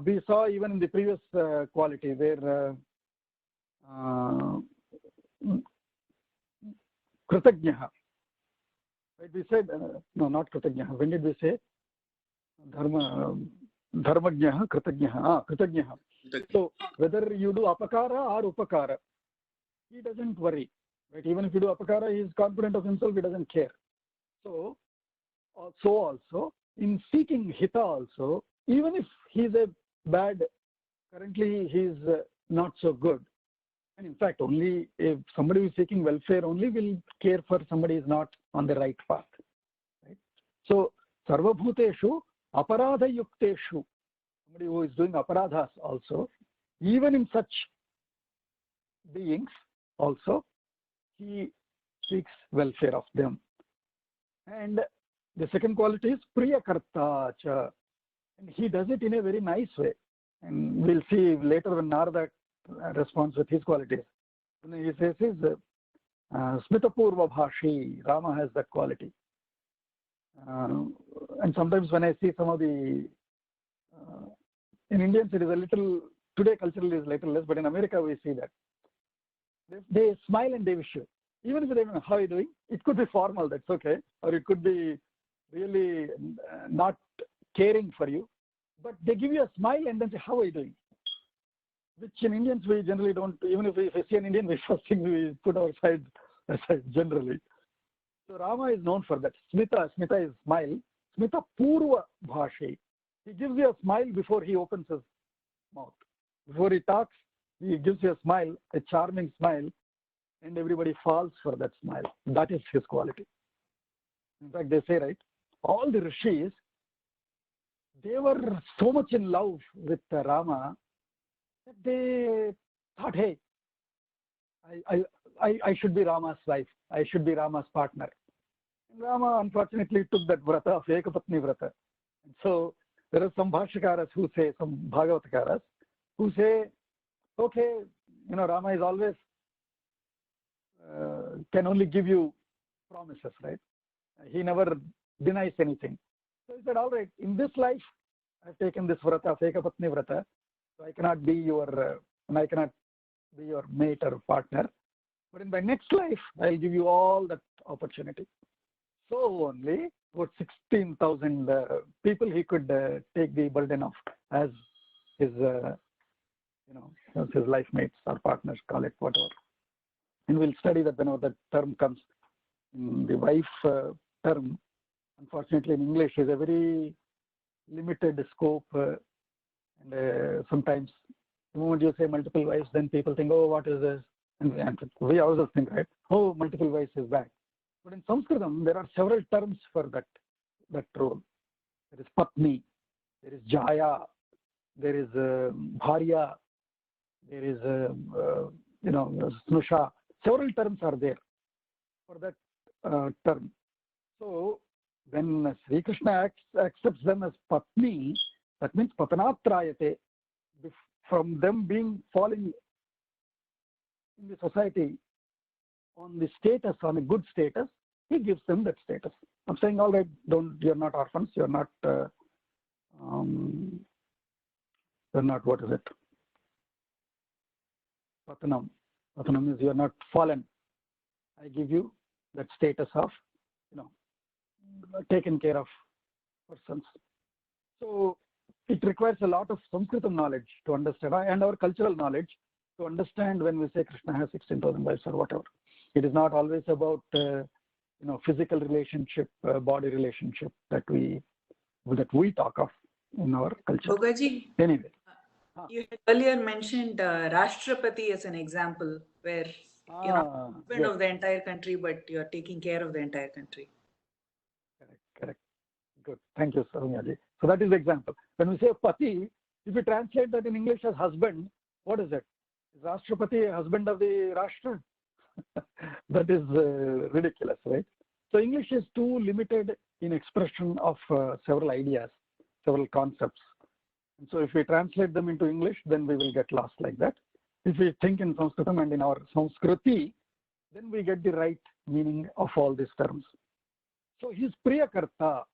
We saw even in the previous quality where Kritagnaha. Right? We said, no, not Kritagnaha. When did we say? Dharmagnaha, Kritagnaha. Kritagnaha. So whether you do apakara or upakara, he doesn't worry. Right? Even if you do apakara, he is confident of himself, he doesn't care. So also, in seeking hita also, even if he is a bad, currently he is not so good. And in fact, only if somebody is seeking welfare only will care for somebody is not on the right path. Right? So, sarvabhuteshu aparadha yukteshu, somebody who is doing aparadhas also, even in such beings also, he seeks welfare of them. And the second quality is priyakarta cha, and he does it in a very nice way. And we'll see later when Narada responds with his qualities. When he says his Smitapurva Bhashi, Rama has that quality. And sometimes when I see some of the, in Indians it is a little, today culturally is a little less, but in America we see that. They smile and they wish you. Even if they don't know how are you doing, it could be formal, that's okay. Or it could be really not caring for you. But they give you a smile and then say, how are you doing? Which in Indians we generally don't, even if we see an Indian, we first thing we put our side aside generally. So Rama is known for that. Smita is smile. Smita Purva Bhashi. He gives you a smile before he opens his mouth. Before he talks, he gives you a smile, a charming smile, and everybody falls for that smile. That is his quality. In fact, they say, right, all the rishis, they were so much in love with Rama that they thought, hey, I should be Rama's wife. I should be Rama's partner. And Rama unfortunately took that vrata of Ekapatni vrata. And so there are some Bhashakaras who say, some Bhagavatakaras, who say, okay, Rama is always, can only give you promises, right? He never denies anything. So he said, all right, in this life, I've taken this vrata of Ekapatni vrata, so I cannot be your mate or partner. But in my next life, I'll give you all that opportunity. So only about 16,000 people he could take the burden of as his, as his life mates or partners, call it whatever. And we'll study that whenever that term comes. The wife term, unfortunately in English, is a very limited scope. And sometimes the moment you say multiple wives, then people think, oh, what is this? And we also think, right, oh, multiple wives is bad. But in Sanskritam, there are several terms for that role. There is Patni, there is Jaya, there is Bharya, there is, Snusha. Several terms are there for that term. So when Sri Krishna accepts them as Patni, that means Patanatrayate, from them falling in the society on the status, on a good status, he gives them that status. I'm saying, all right, you're not orphans, you're not, what is it? Patanam. Patanam is you're not fallen. I give you that status of, taken care of persons. So it requires a lot of Sanskritam knowledge to understand, and our cultural knowledge to understand when we say Krishna has 16,000 wives or whatever. It is not always about physical relationship, body relationship that we talk of in our culture. Bhogaji, anyway, you had earlier mentioned Rashtrapati as an example, where you're not husband of the entire country, but you're taking care of the entire country. Correct. Good. Thank you, Sarunyaji. So that is the example. When we say Pati, if you translate that in English as husband, what is it? Is Rashtrapati a husband of the Rashtra? That is ridiculous, right? So English is too limited in expression of several ideas, several concepts. And so if we translate them into English, then we will get lost like that. If we think in Sanskritam and in our Sanskriti, then we get the right meaning of all these terms. So he is Priyakarta.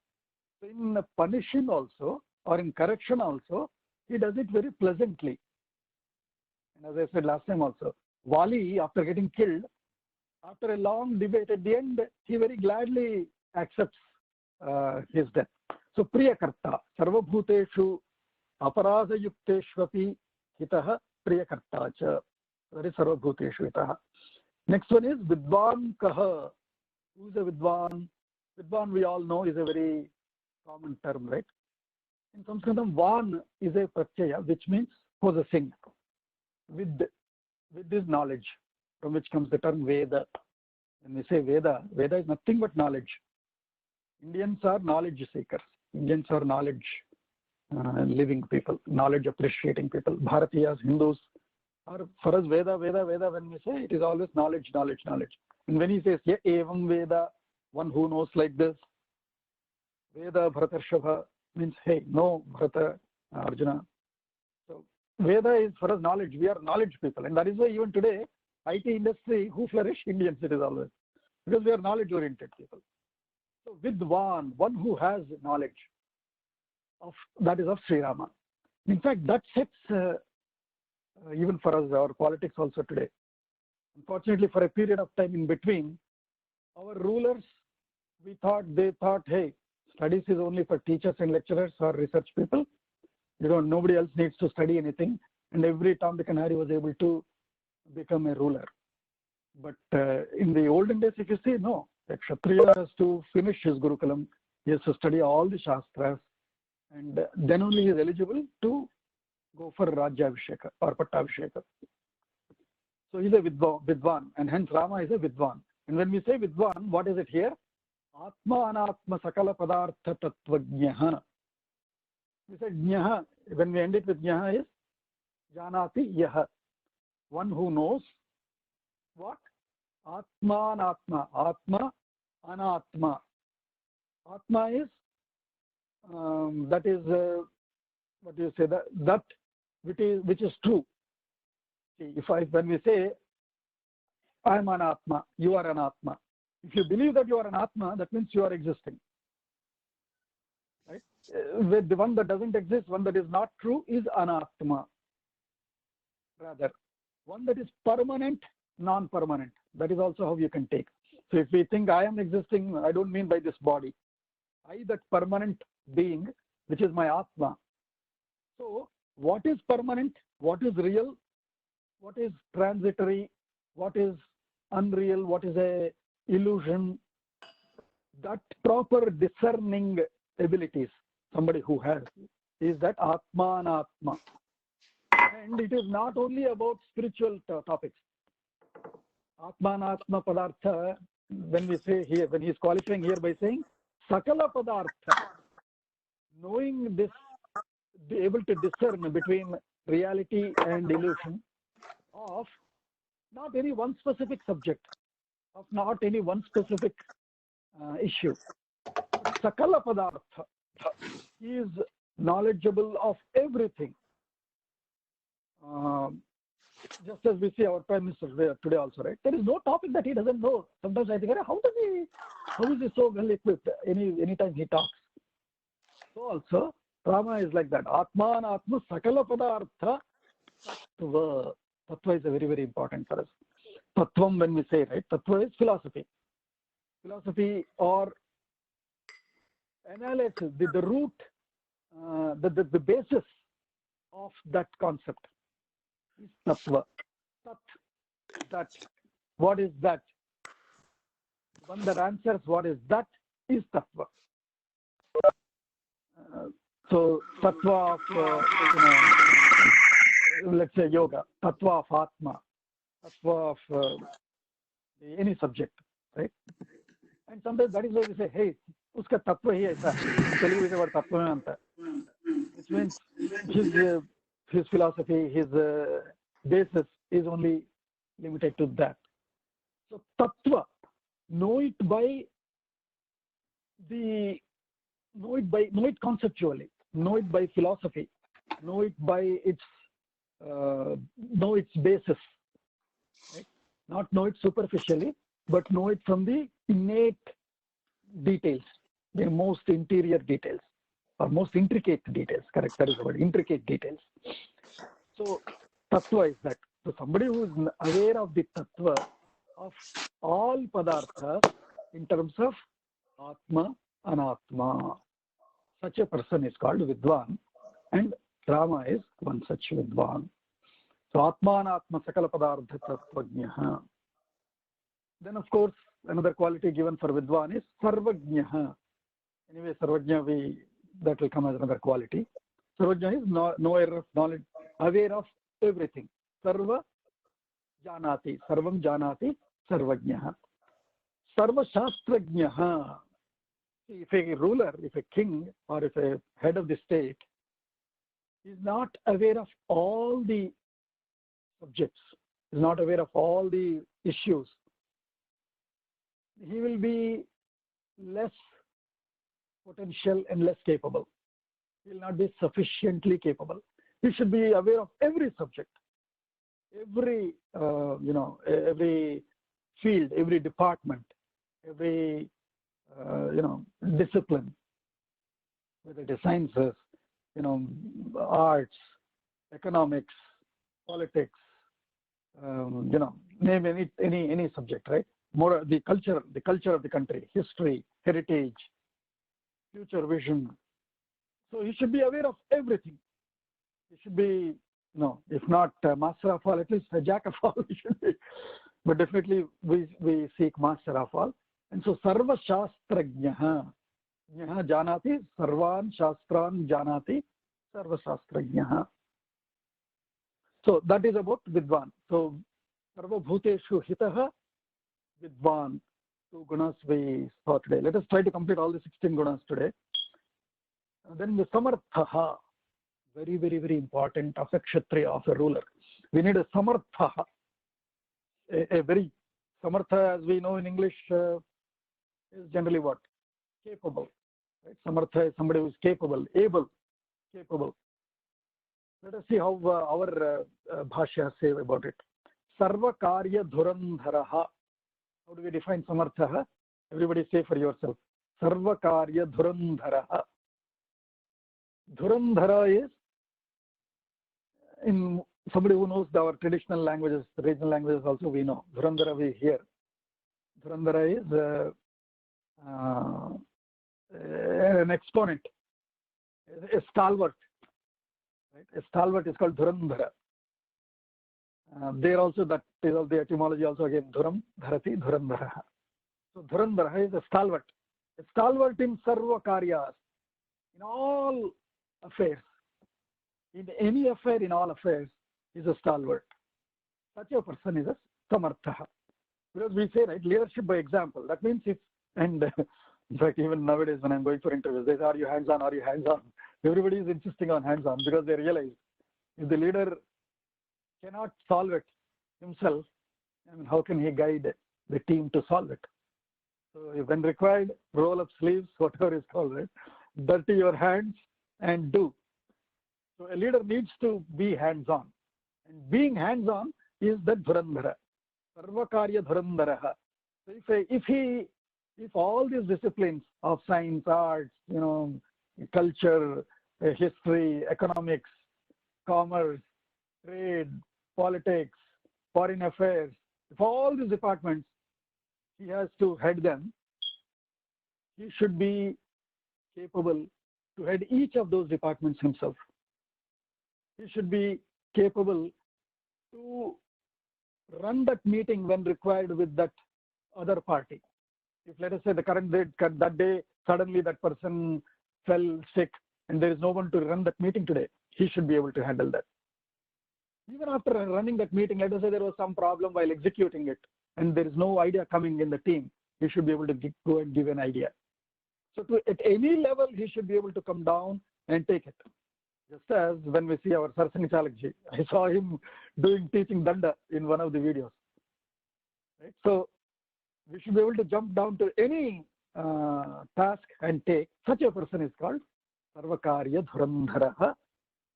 In punishing also, or in correction also, he does it very pleasantly. And as I said last time also, Wali, after getting killed, after a long debate, at the end, he very gladly accepts his death. So, Priyakarta, Sarvabhuteshu Aparadayukteshvapi Hitaha Priyakarta cha. That is Sarvabhuteshu Hitaha. Next one is Vidvan Kaha. Who is a Vidvan? Vidvan, we all know, is a very common term, right? In Sanskritam, Van is a pratyaya, which means possessing. With this knowledge, from which comes the term Veda. When we say Veda, Veda is nothing but knowledge. Indians are knowledge seekers. Indians are knowledge living people, knowledge appreciating people. Bharatiyas, Hindus, are for us Veda, when we say, it is always knowledge. And when he says, Ye evam Veda, one who knows like this, Veda Bharatarshabha, means, hey, no, Bharata, Arjuna. So Veda is for us knowledge. We are knowledge people. And that is why even today, IT industry, who flourish? Indians, it is always. Because we are knowledge-oriented people. So Vidvan, one who has knowledge, that is of Sri Rama. In fact, that sets, even for us, our politics also today. Unfortunately, for a period of time in between, our rulers, they thought, hey, studies is only for teachers and lecturers or research people. Nobody else needs to study anything. And every Tom, Dick and Harry was able to become a ruler. But in the olden days, if you see, no, a Kshatriya has to finish his Gurukulam. He has to study all the Shastras. And then only he is eligible to go for Rajyabhisheka or Pattabhisheka. So he is a Vidvan, and hence Rama is a Vidvan. And when we say Vidvan, what is it here? Atma Anatma Sakala Padartha Tattvajnaha. We said Jnaha, when we end it with Jnaha is Janati Yaha. One who knows what? Atma Anatma. Atma Anatma. Atma is, that is, what do you say, that which is true. See, when we say, I am an Atma, you are an Atma. If you believe that you are an Atma, that means you are existing. Right? With the one that doesn't exist, one that is not true is Anatma. Rather, one that is permanent, non-permanent. That is also how you can take. So if we think I am existing, I don't mean by this body. I, that permanent being, which is my Atma. So what is permanent? What is real? What is transitory? What is unreal? What is a illusion? That proper discerning abilities, somebody who has, is that Atma Anatma. And it is not only about spiritual topics. Atma Anatma Padartha, when we say here, when he is qualifying here by saying Sakala Padartha, knowing this, be able to discern between reality and illusion of not any one specific subject, of not any one specific issue. Sakala Padartha, he is knowledgeable of everything. Just as we see our Prime Minister today also, right? There is no topic that he doesn't know. Sometimes I think, how is he so well equipped anytime he talks? So also, Rama is like that. Atman Atma Sakala Padartha Tattva. Tattva is a very, very important for us. Tattvam, when we say, right? Tattva is philosophy. Philosophy or analysis, the root, the basis of that concept is Tattva. Tat, that. What is that? One that answers what is that is Tattva. So Tattva of, let's say yoga, Tattva of Atma, Tattva of any subject, right? And sometimes that is why we say, hey, uska Tattva hi aisa. Telugu is about Tattva anta. Which means his philosophy, his basis is only limited to that. So Tattva, know it conceptually, know it by philosophy, know it by know its basis, right? Not know it superficially, but know it from the innate details, the most interior details or most intricate details. Correct, that is the word, intricate details. So tattva is that. So somebody who is aware of the tattva of all padarthas in terms of atma, anatma. Such a person is called Vidwan, and Rama is one such Vidwan. So atma, anatma, sakala padartha tattvajnah. Then of course another quality given for Vidwan is Sarvajnah. Anyway, Sarvajna, that will come as another quality. Sarvajna is knower of knowledge, aware of everything. Sarva janati, sarvam janati, sarvajnah. Sarva shastrajnah. If a ruler, if a king, or if a head of the state is not aware of all the subjects, is not aware of all the issues, he will be less potential and less capable. He will not be sufficiently capable. He should be aware of every subject, every every field, every department, every discipline, whether it is sciences, arts, economics, politics, name any subject, right? More the culture of the country, history, heritage, future vision. So he should be aware of everything. He should be, if not master of all, at least a jack of all. He should be. But definitely we seek master of all. And so sarva shastrajnah, janati, sarvan shastran janati, sarva shastrajnah. So that is about Vidwan. So sarva bhuteshu hitah Vidwan. 2 gunas we saw today. Let us try to complete all the 16 gunas today. Then the samarthaha, very, very, very important of a kshatriya, of a ruler. We need a samarthaha, a very samartha, as we know in English, is generally what? Capable. Right? Samartha is somebody who is capable, able, capable. Let us see how our bhashya say about it. Sarva karya dhurandharaha. How do we define samartha? Everybody say for yourself. Sarva karya dhurandharaha. Dhurandhara is, in somebody who knows our traditional languages, regional languages also we know. Dhurandhara we hear. Dhurandhara is an exponent, a stalwart. Right? A stalwart is called Dhurandhara. There also, that is the etymology also again, Dhuram, Dharati, Dhurandhara. So Dhurandhara is a stalwart in sarva karyas, in all affairs. In any affair, in all affairs, is a stalwart. Such a person is a samartha. Because we say, right, leadership by example. That means if, and in fact, even nowadays when I'm going for interviews, they say, are you hands-on, are you hands-on? Everybody is insisting on hands-on because they realize if the leader cannot solve it himself, I mean, how can he guide the team to solve it? So when required, roll up sleeves, whatever is called, right? Dirty your hands and do. So a leader needs to be hands-on. And being hands-on is the Dhurandhara. Sarvakarya Dhurandharaha. So if all these disciplines of science, arts, culture, history, economics, commerce, trade, politics, foreign affairs, if all these departments he has to head them, he should be capable to head each of those departments himself. He should be capable to run that meeting when required with that other party. If let us say that day suddenly that person fell sick and there is no one to run that meeting today, he should be able to handle that. Even after running that meeting, let us say there was some problem while executing it and there is no idea coming in the team, he should be able to go and give an idea. So at any level, he should be able to come down and take it. Just as when we see our Sarsang Chalakji, I saw him teaching Danda in one of the videos. Right? So we should be able to jump down to any task and take. Such a person is called Sarvakarya Dhurandharaha,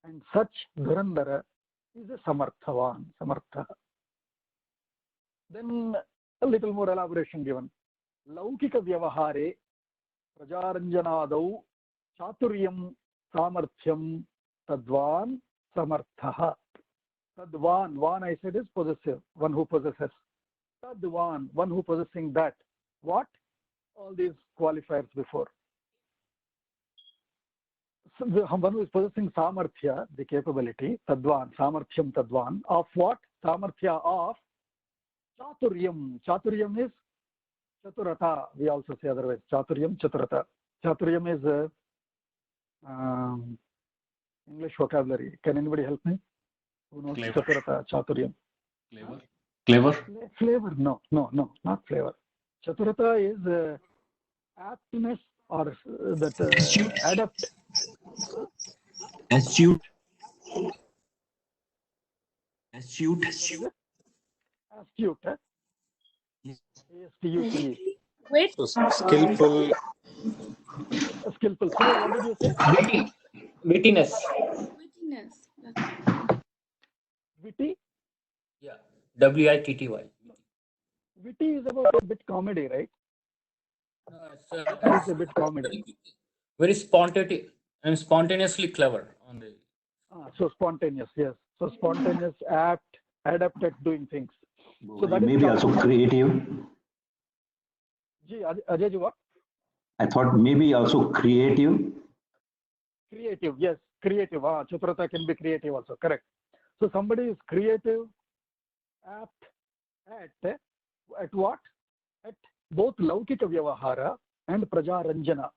and such Dhurandhara is a Samarthavan, Samartha. Then a little more elaboration given. Laukika Vyavahare Prajaranjanadau Chaturyam, Samarthyam, Tadvan, Samarthaha. Tadvan, I said is possessive, one who possesses. Tadvan, one who possessing that. What? All these qualifiers before. So one who is possessing Samarthya, the capability, Tadvan, Samarthyam Tadvan, of what? Samarthya of Chaturyam. Chaturyam is Chaturata, we also say otherwise. Chaturyam, Chaturata. Chaturyam is English vocabulary. Can anybody help me? Who knows Clever. Chaturata, Chaturyam? Clever. Clever. Flavor? No, not flavor. Chaturata is aptness or that adapt. Astute. Astute. A-S-T-U-T-E. Wait. So skillful. Skillful. So what did you say? Wittiness. Wittiness. Witty? Yeah. W-I-T-T-Y. Witty is about a bit comedy, right? It's a bit comedy. Very spontaneous and spontaneously clever. On the. So spontaneous, yes. So spontaneous, apt, adept at doing things. So that maybe is also creative. Ajay ji, what? I thought maybe also creative. Creative, yes, creative. Chaturata can be creative also, correct. So somebody is creative, apt at what? At both Laukika Vyavahara and Prajaranjana.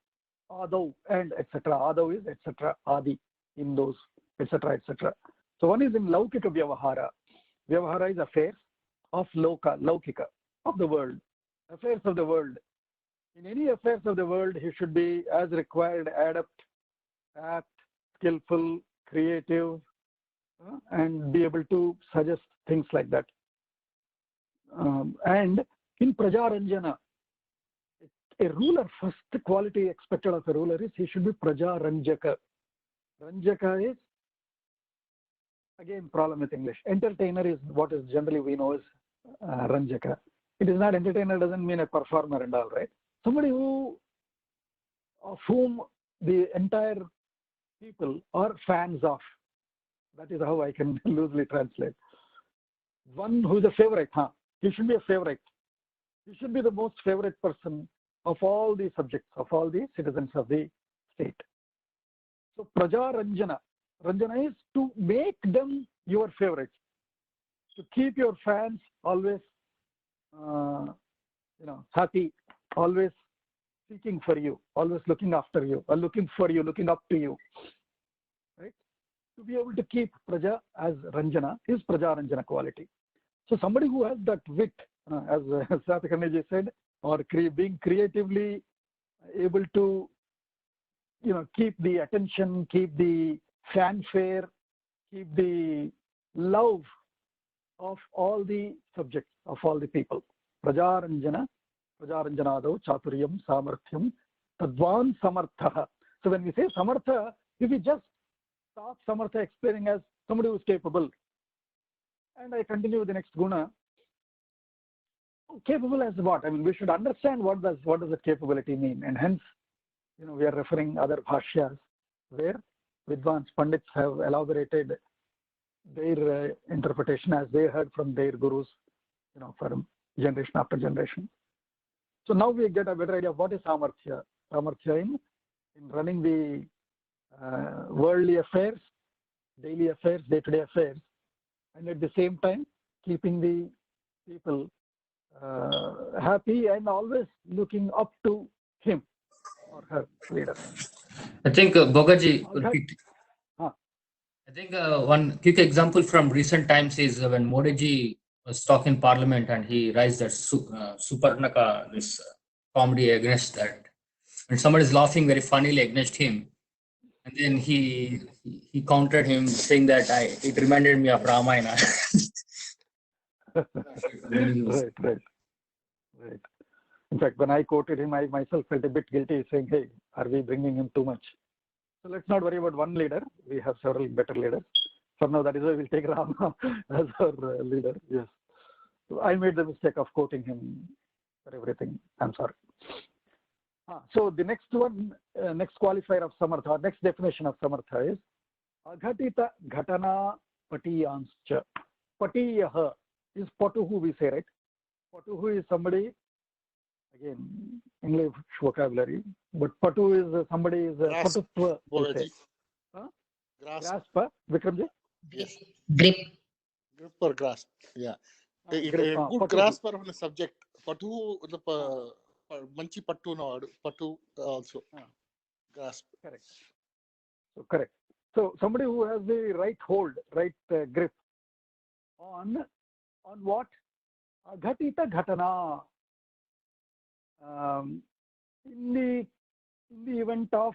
Adau and etc. Adau is etc. Adi in those etc. etc. So one is in Laukika Vyavahara. Vyavahara is affairs of Laukika, of the world. Affairs of the world. In any affairs of the world, he should be as required, apt, skillful, creative, and be able to suggest things like that. And in Prajaranjana, a ruler, first quality expected of a ruler is he should be Prajaranjaka. Ranjaka is, again, problem with English. Entertainer is what is generally we know as Ranjaka. It is not entertainer, doesn't mean a performer and all, right? Somebody of whom the entire people are fans of. That is how I can loosely translate. One who is a favorite, he should be a favorite. He should be the most favorite person of all the subjects, of all the citizens of the state. So Praja Ranjana. Ranjana is to make them your favorites. To keep your fans always happy, always seeking for you, always looking after you, or looking for you, looking up to you. Right? To be able to keep Praja as Ranjana is Praja Ranjana quality. So somebody who has that wit, as Satakarni said, or being creatively able to, keep the attention, keep the fanfare, keep the love of all the subjects, of all the people. Prajaranjana, Prajaranjanado, Chaturyam, Samarthyam, Tadvan Samartha. So when we say Samartha, if we just stop Samartha explaining as somebody who is capable, and I continue with the next guna, capable as what? I mean, we should understand what does that capability mean, and hence, we are referring other bhashyas where Vidwans Pandits have elaborated their interpretation as they heard from their gurus, from generation after generation. So now we get a better idea of what is Samarthya. Samarthya in running the worldly affairs, daily affairs, day-to-day affairs, and at the same time keeping the people happy and always looking up to him or her leader. I think Bogaji. Huh. I think one quick example from recent times is when Modi ji was talking in Parliament and he raised that Suparnaka, this comedy against that, and somebody is laughing very funnily against him, and then he countered him saying that it reminded me of Ramayana. Right. In fact, when I quoted him, I myself felt a bit guilty, saying, "Hey, are we bringing him too much?" So let's not worry about one leader. We have several better leaders. For now, that is why we'll take Rama as our leader. Yes. So I made the mistake of quoting him for everything. I'm sorry. So the next one, next qualifier of samartha, next definition of samartha is aghatita ghatana patiyanscha. Patiyah is patuhu, we say, right? Patuhu is somebody, again, English vocabulary, but patu is somebody is Grasp, patutva, we say. Bolaji. Huh? Grasp. Grasp, Vikramji? Yes. Grip. Grip or grasp. Yeah. A Grip, good patu. grasper of a subject. Patu, the manchi patu no patu also. Grasp. Correct. So correct. So somebody who has the right hold, right grip on what? Aghatita ghatana. In the event of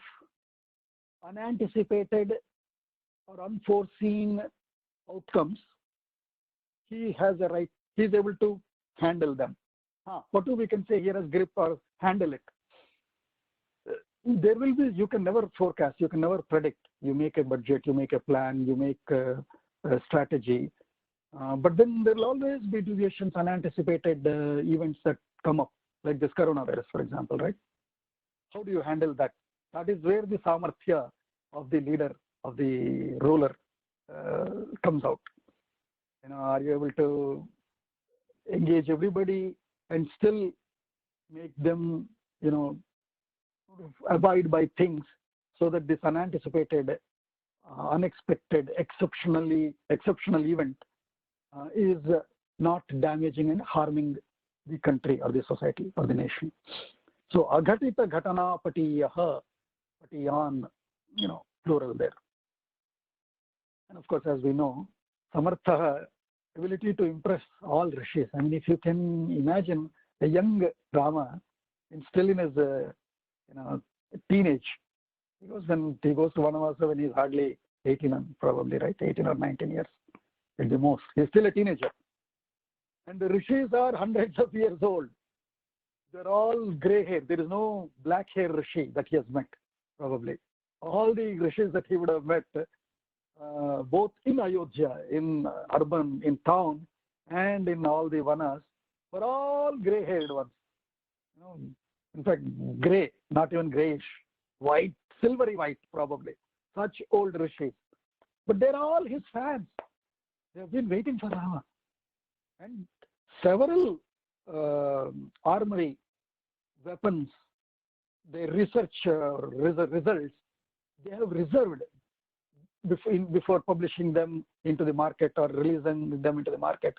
unanticipated or unforeseen outcomes, he has a right. He is able to handle them. What do we can say here as grip or handle it? There will be, you can never forecast, you can never predict. You make a budget, you make a plan, you make a strategy. But then there will always be deviations, unanticipated events that come up, like this coronavirus, for example, right? How do you handle that? That is where the samarthya of the leader, of the ruler comes out. Are you able to engage everybody and still make them, abide by things so that this unanticipated, unexpected, exceptional event is not damaging and harming the country or the society or the nation. So aghatita ghatana patiyah, patiyan, plural there. And of course, as we know, samartha, ability to impress all rishis. I mean, if you can imagine a young Rama, still in his teenage, he goes to Vanavasa when he's hardly 18, probably, right? 18 or 19 years at the most. He's still a teenager. And the rishis are hundreds of years old. They're all gray hair. There is no black hair rishi that he has met, probably. All the rishis that he would have met, both in Ayodhya, in urban, in town, and in all the vanas, were all gray-haired ones. In fact, gray, not even grayish, white, silvery white, probably. Such old rishis. But they're all his fans. They have been waiting for Rama. And several armory weapons, their research results, they have reserved before publishing them into the market or releasing them into the market.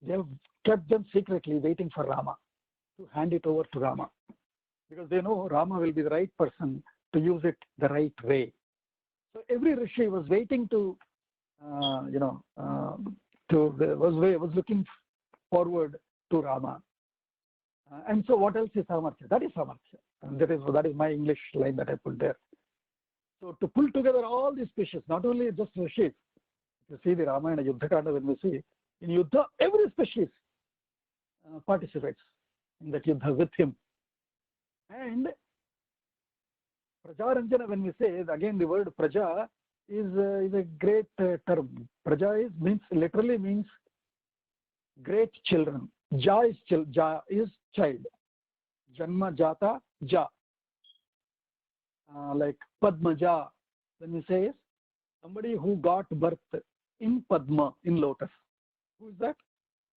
They have kept them secretly, waiting for Rama to hand it over to Rama, because they know Rama will be the right person to use it the right way. So every rishi was waiting to, was looking forward to Rama. And so what else is samarthya? That is samarthya. And that is my English line that I put there. So to pull together all these species, not only just rishis. You see the Ramayana Yuddha Kanda, when we see in Yuddha, every species participates in that Yuddha with him. And Prajaranjana, when we say, again the word Praja is a great term. Praja literally means great children. Ja is child. Janma Jata Ja. Like Padmaja, when we say somebody who got birth in Padma, in lotus. Who is that?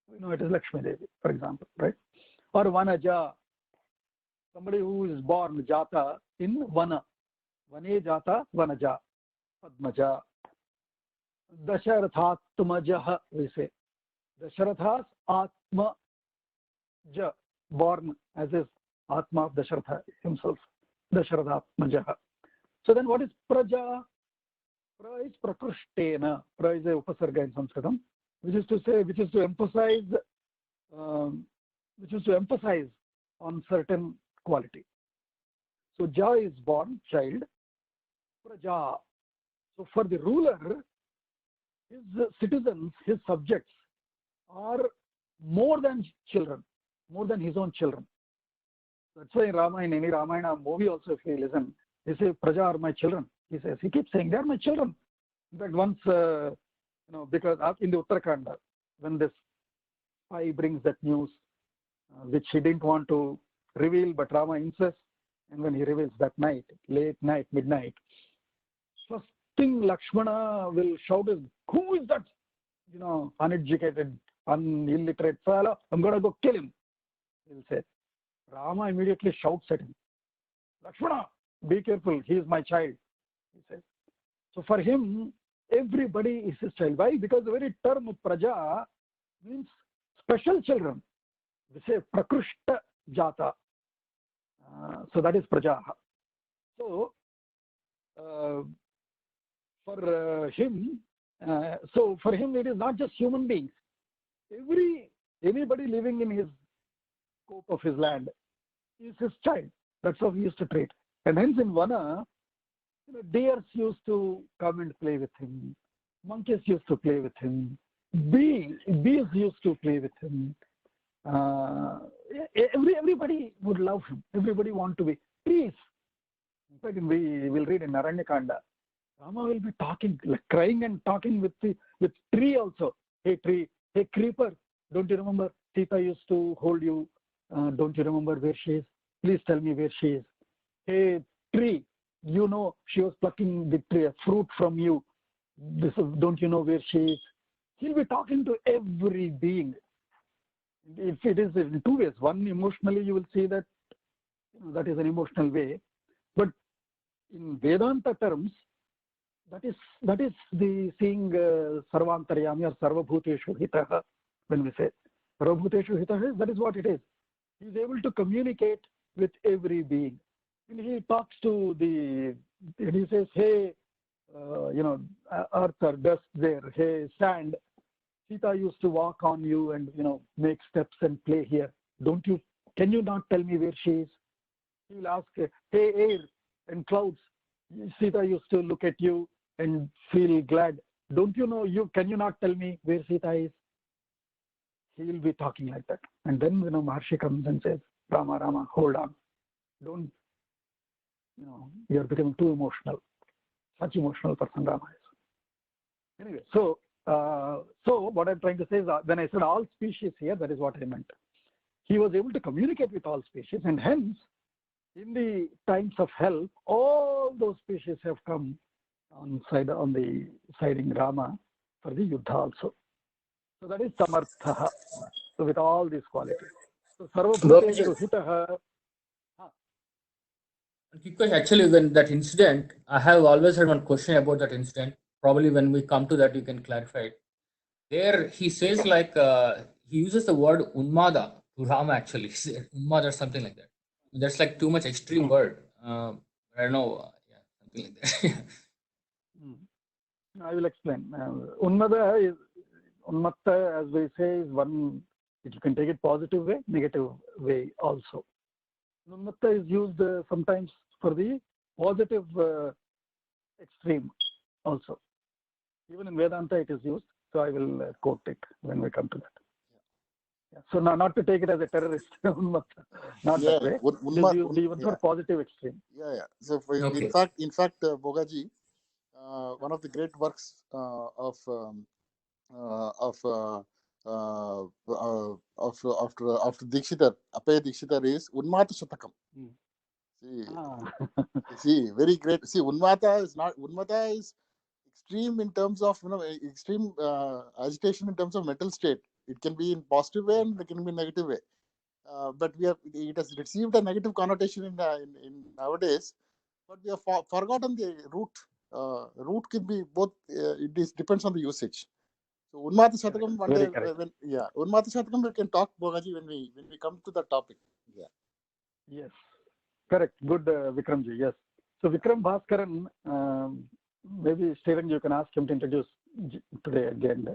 We know it is Lakshmi Devi, for example, right? Or Vanaja, somebody who is born Jata in Vana. Vane Jata, Vanaja, Padmaja. Dasharathatmaja, we say. Dasharathas Atma Ja, born as is Atma of Dasharatha himself. Dasharathatmaja. So then what is Praja? Pra is Prakrishtena. Pra is a upasarga in Sanskritam, which is to emphasize on certain quality. So Ja is born, child. Praja. So for the ruler, his citizens, his subjects are more than children, more than his own children. That's why in any Ramayana movie also, if you listen, they say, Praja are my children. He keeps saying, they are my children. In fact, once, because in the Uttarakhand, when this spy brings that news, which he didn't want to reveal, but Rama insists, and when he reveals that night, late night, midnight, first thing Lakshmana will shout is, who is that, uneducated, illiterate fellow? I'm going to go kill him. He'll say. Rama immediately shouts at him, Lakshmana, be careful, he is my child, he says. So for him, everybody is his child. Why? Because the very term praja means special children. We say prakrushta jata. So that is praja. So for him, it is not just human beings. Anybody living in his scope of his land is his child. That's how he used to treat. And hence in Vana, deers used to come and play with him. Monkeys used to play with him. Bees used to play with him. Everybody would love him. Everybody want to be. Trees. In fact, we will read in Aranyakanda, Rama will be talking, like crying and talking with tree also. Hey tree, hey creeper, don't you remember Sita used to hold you? Don't you remember where she is? Please tell me where she is. Hey tree, she was plucking the tree, a fruit from you. Don't you know where she is? He'll be talking to every being. If it is in two ways, one emotionally you will see that that is an emotional way, but in Vedanta terms, that is the seeing Sarvantaryami or Sarvabhuteshu Hitaha. When we say Sarvabhuteshu Hitaha, that is what it is. He is able to communicate with every being. And he talks to and he says, hey, earth or dust there, hey, sand, Sita used to walk on you and, make steps and play here. Can you not tell me where she is? He will ask, hey, air and clouds, Sita used to look at you and feel glad. Don't you know, can you not tell me where Sita is? He will be talking like that. And then, Maharshi comes and says, Rama, hold on. Don't, you're becoming too emotional. Such emotional person Rama is. Anyway, so what I'm trying to say is when I said all species here, that is what I meant. He was able to communicate with all species, and hence, in the times of help, all those species have come on the siding Rama for the Yuddha also. So that is Samartha. So with all these qualities. So Sarvabhuteshu Hitaha. Because actually, when that incident, I have always had one question about that incident. Probably when we come to that, you can clarify it. There, he says he uses the word Unmada to Rama actually. Unmada or something like that. That's like too much extreme word. I don't know. Something like that. I will explain. Unmatta, as we say, is one, you can take it positive way, negative way also. Unmatta is used sometimes for the positive extreme also. Even in Vedanta it is used, so I will quote it when we come to that. Yeah. So not to take it as a terrorist, Unmatta, not that way. It is used for positive extreme. Yeah. So Okay. in fact, Bhogaji, one of the great works of Dikshitar, Appaya Dikshitar is Unmata Shatakam. See, very great. See, Unmata is extreme in terms of extreme agitation in terms of mental state. It can be in positive way and it can be in negative way. But it has received a negative connotation in nowadays. But we have forgotten the root. Root can be both. It depends on the usage. So Unmata Shatakam one day, Unmata Shatakam we can talk, Bhogaji, when we come to the topic. Yeah. Yes, correct. Good, Vikramji. Yes. So Vikram Bhaskaran, maybe Steven, you can ask him to introduce today again.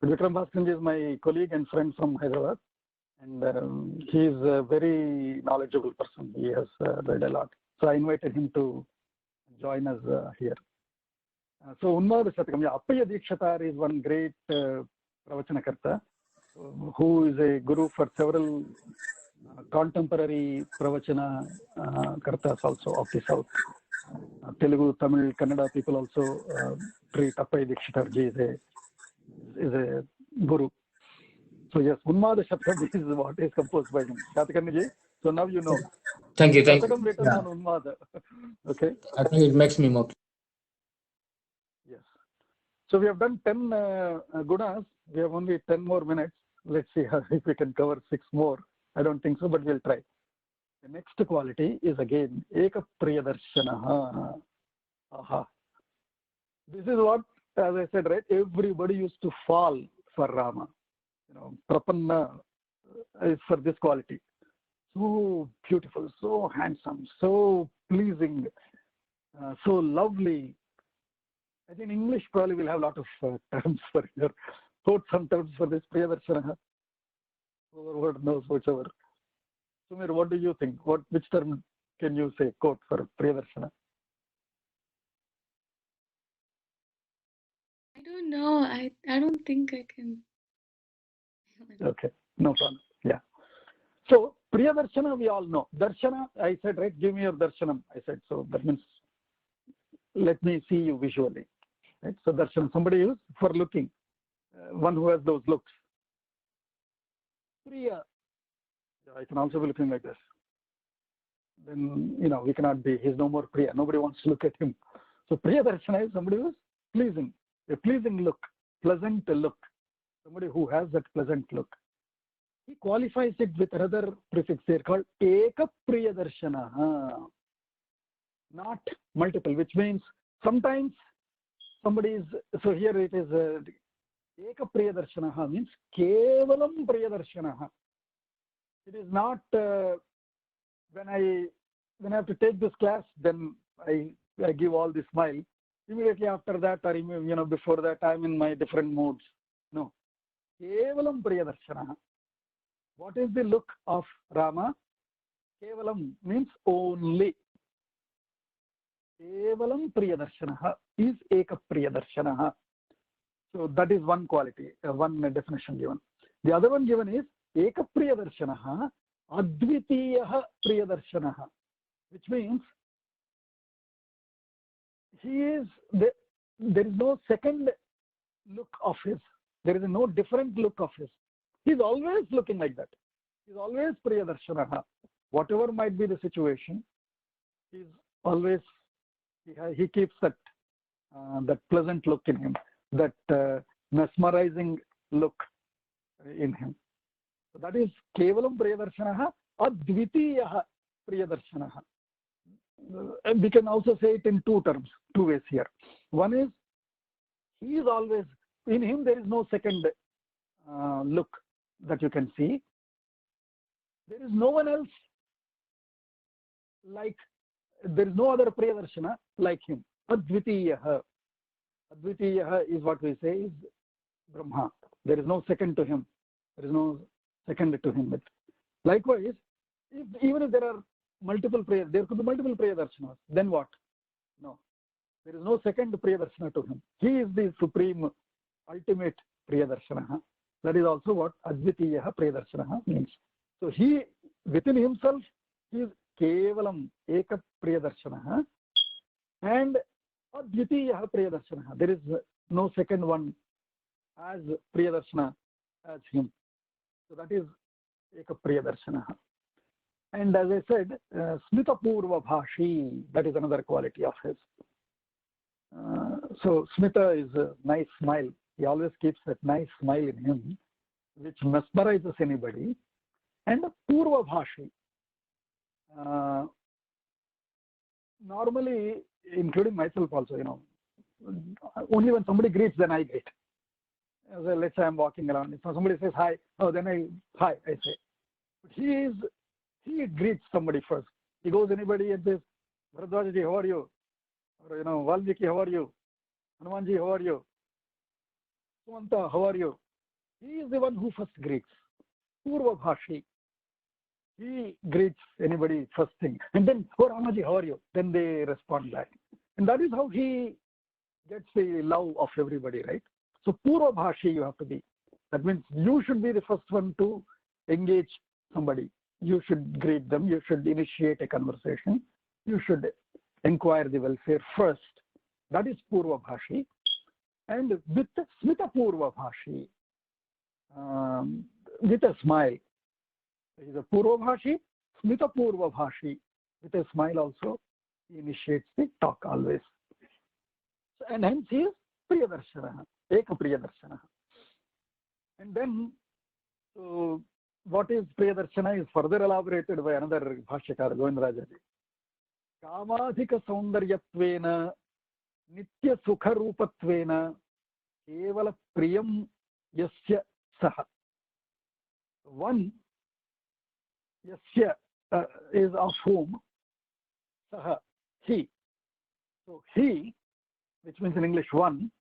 But Vikram Bhaskaran is my colleague and friend from Hyderabad, and he is a very knowledgeable person. He has read a lot. So I invited him to join us here. So Unmada Shatakam, Appaya Dikshitar is one great Pravachanakarta who is a guru for several contemporary Pravachana Kartas also of the South. Telugu, Tamil, Kannada people also treat Appaya Dikshitar ji is a guru. So yes, Unmada Shatakam is what is composed by him. Shatakarni ji, So now you know. Thank you. Thank you. Shatakam written Yeah, on Unmada. Okay. I think it makes me more. Yes. So we have done 10 gunas. We have only 10 more minutes. Let's see if we can cover 6 more. I don't think so, but we'll try. The next quality is again Eka Priyadarshanaha. Aha. This is what, as I said, right? Everybody used to fall for Rama. You know, Prapanna is for this quality. So beautiful, so handsome, so pleasing, so lovely. I think English probably will have a lot of terms for here. Quote some terms for this Priyadarshanaha. Whoever knows whichever. Sumir, what do you think? Which term can you say? Quote for Priyadarshana. I don't know. I don't think I can. Okay, no problem. Yeah. So Priyadarshana we all know. Darshana, I said, right? Give me your darshanam. I said, so that means let me see you visually. Right? So darshan, somebody is for looking, one who has those looks. Priya, I can also be looking like this. Then, you know, we cannot be, he's no more Priya. Nobody wants to look at him. So Priya Darshana is somebody who is pleasing, a pleasing look, pleasant look, somebody who has that pleasant look. He qualifies it with another prefix there called Eka Priya Darshana, not multiple, which means sometimes somebody is, so here it is Eka Priya Darshana means Kevalam Priya Darshana. It is not when I have to take this class, then I give all the smile. Immediately after that, or you know, before that, I'm in my different moods. No. Kevalam Priyadarshana. What is the look of Rama? Kevalam means only. Kevalam Priyadarshana is Eka Priyadarshana. So that is one quality, one definition given. The other one given is Eka Priyadarshana Advitiyaha Priyadarshana, which means there is no second look of his. There is no different look of his. He's always looking like that. He's always Priyadarshana. Whatever might be the situation, he's always, he keeps that pleasant look in him, that mesmerizing look in him. So that is Kevalam Priyadarshanaha Advitiyaha Priyadarshanaha. We can also say it in two ways here. One is, he is always, in him there is no second look that you can see. There is no one else like, there is no other Priyadarshana like him. Advitiyaha. Advitiyaha is what we say is Brahma. There is no second to him. There is no second to him. But likewise, even if there are multiple prayers, there could be multiple Priyadarshanas. Then what? No. There is no second Priyadarshana to him. He is the supreme, ultimate Priyadarshana. That is also what Advitiyaha Priyadarshana means. So he, within himself, he is Kevalam Eka Priyadarshana and Advitiyaha Priyadarshana. There is no second one as Priyadarshana as him. So that is Eka Priyadarshana. And as I said, Smita Purva Bhashi, that is another quality of his. So Smita is a nice smile. He always keeps that nice smile in him, which mesmerizes anybody. And Purva Bhashi. Normally, including myself also, you know, only when somebody greets, then I greet. So let's say I'm walking around. If somebody says hi, oh, then hi, I say. But he greets somebody first. He goes anybody and says, Bharadwajaji, how are you? Or, you know, Valmiki, how are you? Hanumanji, how are you? Sumanta, how are you? He is the one who first greets. Purva Bhashi. He greets anybody first thing. And then, oh, Ramaji, how are you? Then they respond back. And that is how he gets the love of everybody, right? So Purva Bhashi you have to be. That means you should be the first one to engage somebody. You should greet them. You should initiate a conversation. You should inquire the welfare first. That is Purva Bhashi. And with Smita Purva Bhashi, with a smile. He is a Purva Bhashi, Smitapurva Bhashi. With a smile also, he initiates the talk always. And hence he is Priyadarshana, Eka Priyadarshana. And then, what is Priyadarshana is further elaborated by another Bhashyakara, Govindarajaji. Kamadhika Saundaryatvena, Nitya Sukharupatvena, Kevala Priyam Yasya Saha. One, Yasya is of whom, Saha, he. So he, which means in English one,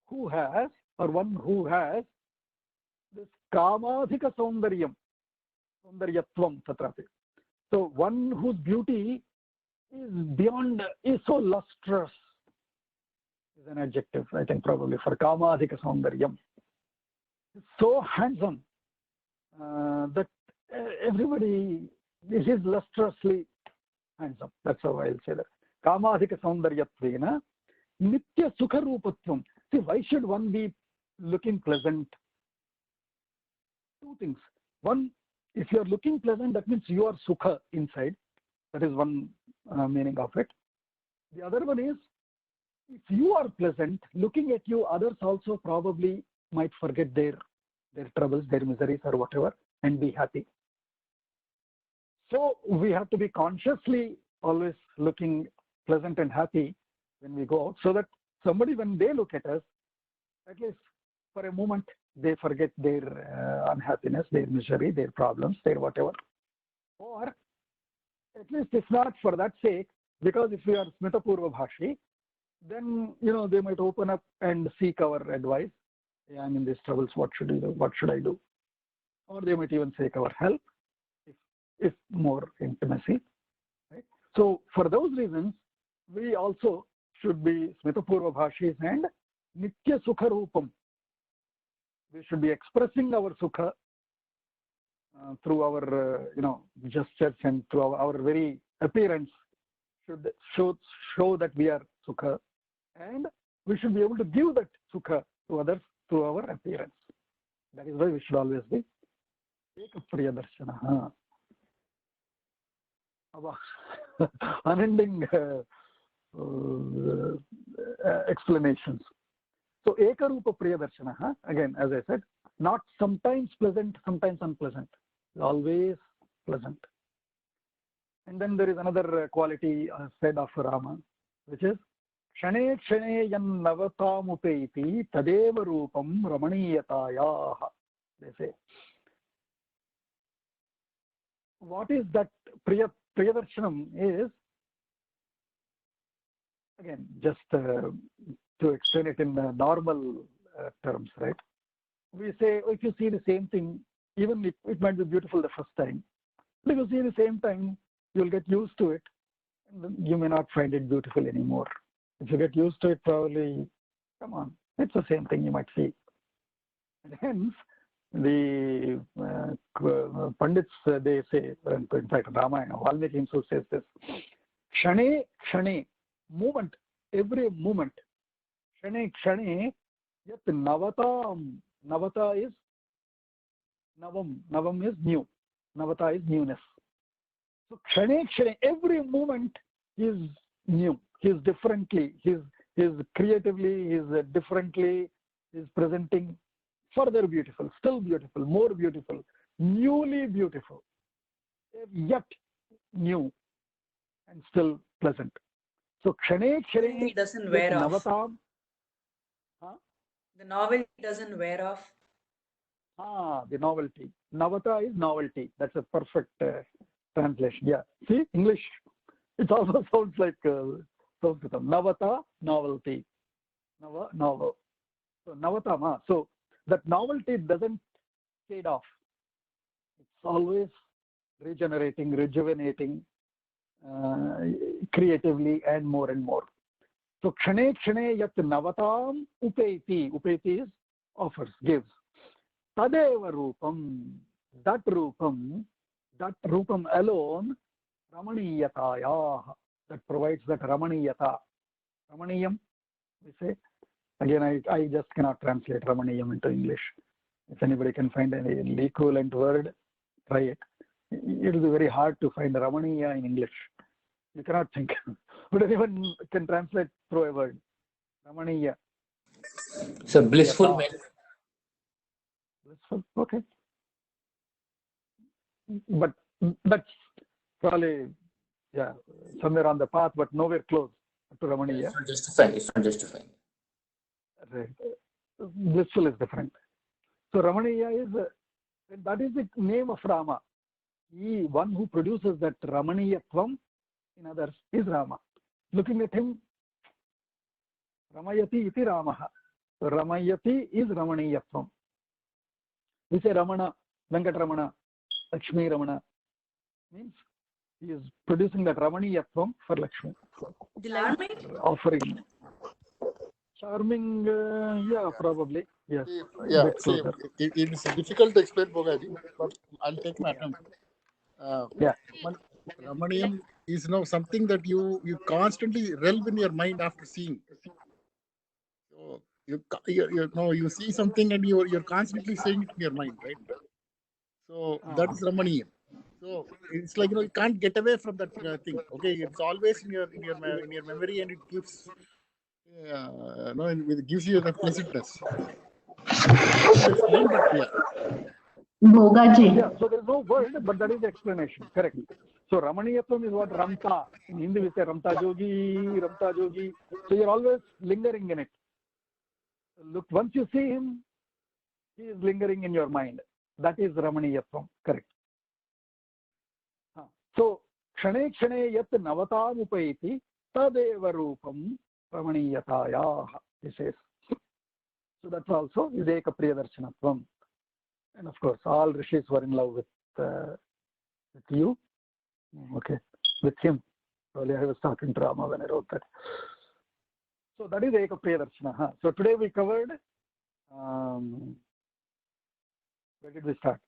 who has, or one who has, this Kamadhika Saundaryam, Saundaryatvam Tatrapi. So one whose beauty is beyond, is so lustrous, is an adjective, I think, probably for Kamadhika Saundaryam. So handsome that everybody is lustrously handsome. That's how I'll say that. Kamadhika Saundaryatvena, Nitya Sukharupatvam. See, why should one be looking pleasant? Two things. One, if you are looking pleasant, that means you are Sukha inside. That is one meaning of it. The other one is, if you are pleasant, looking at you, others also probably might forget their troubles, their miseries or whatever, and be happy. So we have to be consciously always looking pleasant and happy when we go out, so that somebody, when they look at us, at least for a moment, they forget their unhappiness, their misery, their problems, their whatever. Or at least if not for that sake, because if we are Smitapurva Bhashi, then, they might open up and seek our advice. Yeah, I'm in these troubles, what should I do? What should I do? Or they might even seek our help, if more intimacy. Right? So for those reasons, we also should be Smitapurva Bhashis and Nitya Sukha Rupam. We should be expressing our Sukha through our, gestures, and through our very appearance should show that we are Sukha. And we should be able to give that Sukha to others through our appearance. That is why we should always be Eka Priyadarshana. Unending explanations. So Eka Rupa Priyadarshana, again, as I said, not sometimes pleasant, sometimes unpleasant, always pleasant. And then there is another quality said of Rama, which is Kshane Kshane Yan Navatam Upeiti Tadeva Rupam Ramaniyatayah. They say. What is that Priyadarshanam is, again, just to explain it in normal terms, right? We say, if you see the same thing, even if it might be beautiful the first time, but if you see the same time, you'll get used to it, and you may not find it beautiful anymore. If you get used to it, probably, come on, it's the same thing you might see. And hence, the Pandits, they say, in fact, Ramayana, Valmiki himself says this, Kshane Kshane, movement, every moment, Kshane Kshane, yet Navatam, Navata is Navam, Navam is new, Navata is newness. So Kshane Kshane, every moment is new, he's differently, he's creatively, he's differently, he's presenting further beautiful, still beautiful, more beautiful, newly beautiful, yet new and still pleasant. So Kshane Kshane It doesn't wear off. Navatam. The novelty doesn't wear off. The novelty. Navata is novelty. That's a perfect translation. Yeah. See, English, it also sounds like Sanskrit. Navata, novelty. Nava, novel. So Navatama. So that novelty doesn't fade off. It's always regenerating, rejuvenating, creatively, and more and more. So Kshane Kshane Yat Navatam Upeiti. Upeiti is offers, gives. Tadeva Rupam. That Rupam alone, Ramaniyataya. That provides that Ramaniyata. Ramaniyam, we say. Again, I just cannot translate Ramaniyam into English. If anybody can find an equivalent word, try it. it will be very hard to find Ramaniya in English. You cannot think. But anyone can translate through a word. Ramaniya. So blissful Yeah. means Blissful. Okay. But that's probably, yeah, somewhere on the path, but nowhere close to Ramaniya. it's not justifying. It's not justifying. Right. Blissful is different. So Ramaniya is, that is the name of Rama. He, one who produces that Ramaniyatvam in others is Rama. Looking at him, Ramayati iti Ramaha. So Ramayati is Ramaniyatvam. We say Ramana, Venkat Ramana, Lakshmi Ramana. Means he is producing that Ramaniyatvam for Lakshmi. Charming? Offering. Charming, yeah, probably. Yes. Yeah, Bit see, closer. it is difficult to explain, Bhogaji, but I'll take my attempt. Yeah. Ramaniyam is something that you constantly relve in your mind after seeing. So you see something and you're constantly saying it in your mind, right? So that is Ramaniyam. So it's like you can't get away from that thing. Okay, it's always in your memory, and it gives it gives you the pleasantness. Explain, but yeah. Bhogaji. Yeah, so there is no word, but that is the explanation. Correct. So Ramaniyatvam is what Ramta. In Hindi we say Ramta Jogi. So you're always lingering in it. Look, once you see him, he is lingering in your mind. That is Ramaniyatvam. Correct. So Kshane Kshane Yat Navatam Upayati Tadeva Rupam Ramaniyatayah, he says. So that's also Videka Priyadarshanathvam. And of course, all rishis were in love with you. Okay, with him. Earlier I was talking to Rama when I wrote that. So that is Eka Priyadarshana. So today we covered, where did we start?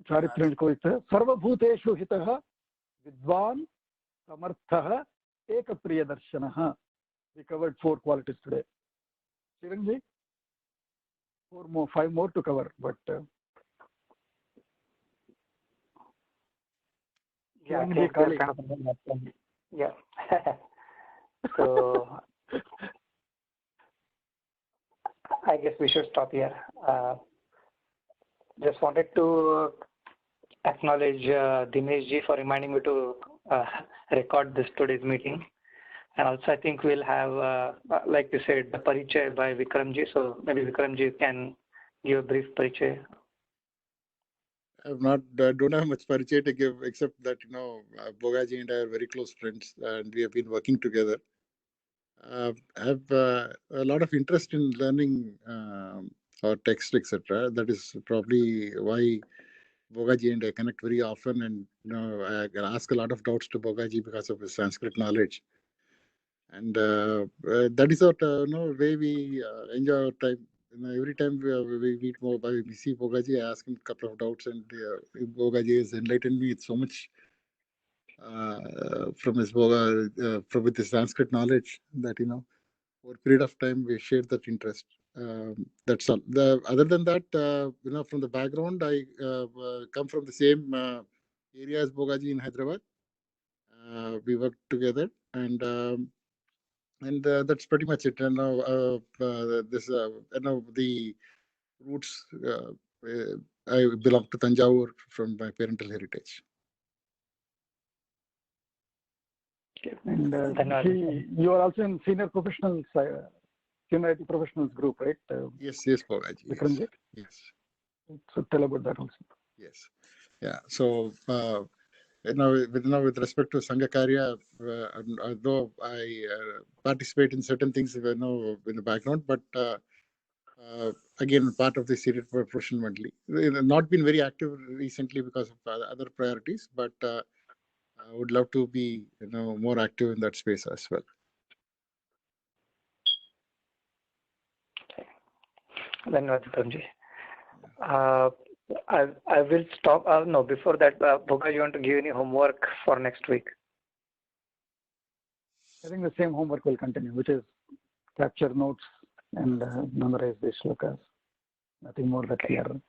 Charitrikoita. Sarvabhuteshu hitaha vidvan samarthaha Eka Priyadarshana. We covered 4 qualities today. Chiranji? 5 more to cover, but yeah, yeah. So I guess we should stop here. Just wanted to acknowledge Dinesh ji for reminding me to record today's meeting. And also, I think we'll have, like you said, the Parichay by Vikramji. So maybe Vikramji can give a brief Parichay. I don't have much Parichay to give, except that, Bhogaji and I are very close friends and we have been working together. I have a lot of interest in learning our text, etc. That is probably why Bhogaji and I connect very often, and I ask a lot of doubts to Bhogaji because of his Sanskrit knowledge. And that is what way we enjoy our time. Every time we meet we see Bhogaji, I ask him a couple of doubts, and Bhogaji has enlightened me with so much from his from with his Sanskrit knowledge that over a period of time we shared that interest. That's all. Other than that, from the background, I come from the same area as Bhogaji in Hyderabad. We worked together, and that's pretty much it. And now the roots. I belong to Tanjavur from my parental heritage. And you are also in senior professionals, senior IT professionals group, right? Yes, Bhogaji. Vikramji? Yes. So tell about that also. Yes. Yeah. So with respect to Sanghakarya, although I participate in certain things, in the background, but again, part of the senior professional only. Not been very active recently because of other priorities, but I would love to be more active in that space as well. Okay. Dhanyawad, Vikramji. I will stop. No, before that, Bhoga, you want to give any homework for next week? I think the same homework will continue, which is capture notes and memorize these shlokas. Nothing more that we are.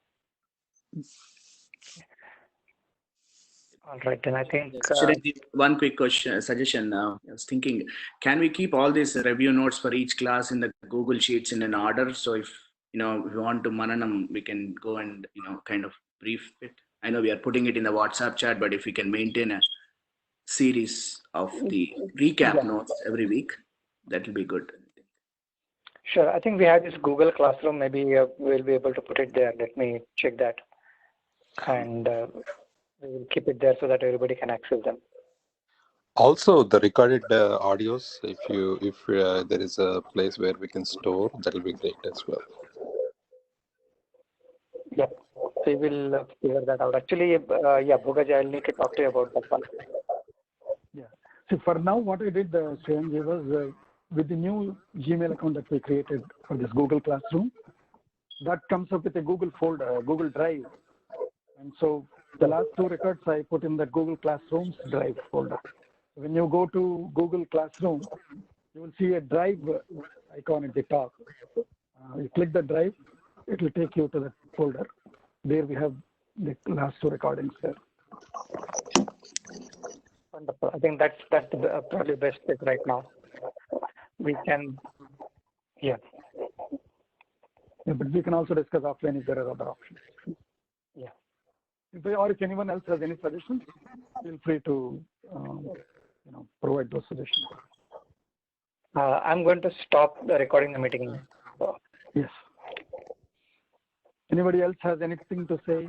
All right, then I think. Suresh, one quick suggestion. I was thinking, can we keep all these review notes for each class in the Google Sheets in an order? So if if we want to mananam, we can go and kind of brief it. I know we are putting it in the WhatsApp chat, but if we can maintain a series of the recap notes every week, that will be good. Sure. I think we have this Google Classroom. Maybe we'll be able to put it there. Let me check that. And we will keep it there so that everybody can access them. Also, the recorded audios, if there is a place where we can store, that will be great as well. Yeah, we will figure that out. Actually, Bhogaji, I'll need to talk to you about that one. Yeah. So for now, what I did, Sriyanji, was with the new Gmail account that we created for this Google Classroom, that comes up with a Google folder, Google Drive. And so the last two records I put in that Google Classroom's Drive folder. When you go to Google Classroom, you will see a Drive icon at the top. You click the Drive, it will take you to the folder. There we have the last two recordings there. Wonderful. I think that's the probably best fit right now. We can, yeah, but we can also discuss offline if there are other options. Yeah. If anyone else has any suggestions, feel free to provide those suggestions. I'm going to stop recording the meeting. Yes. Anybody else has anything to say?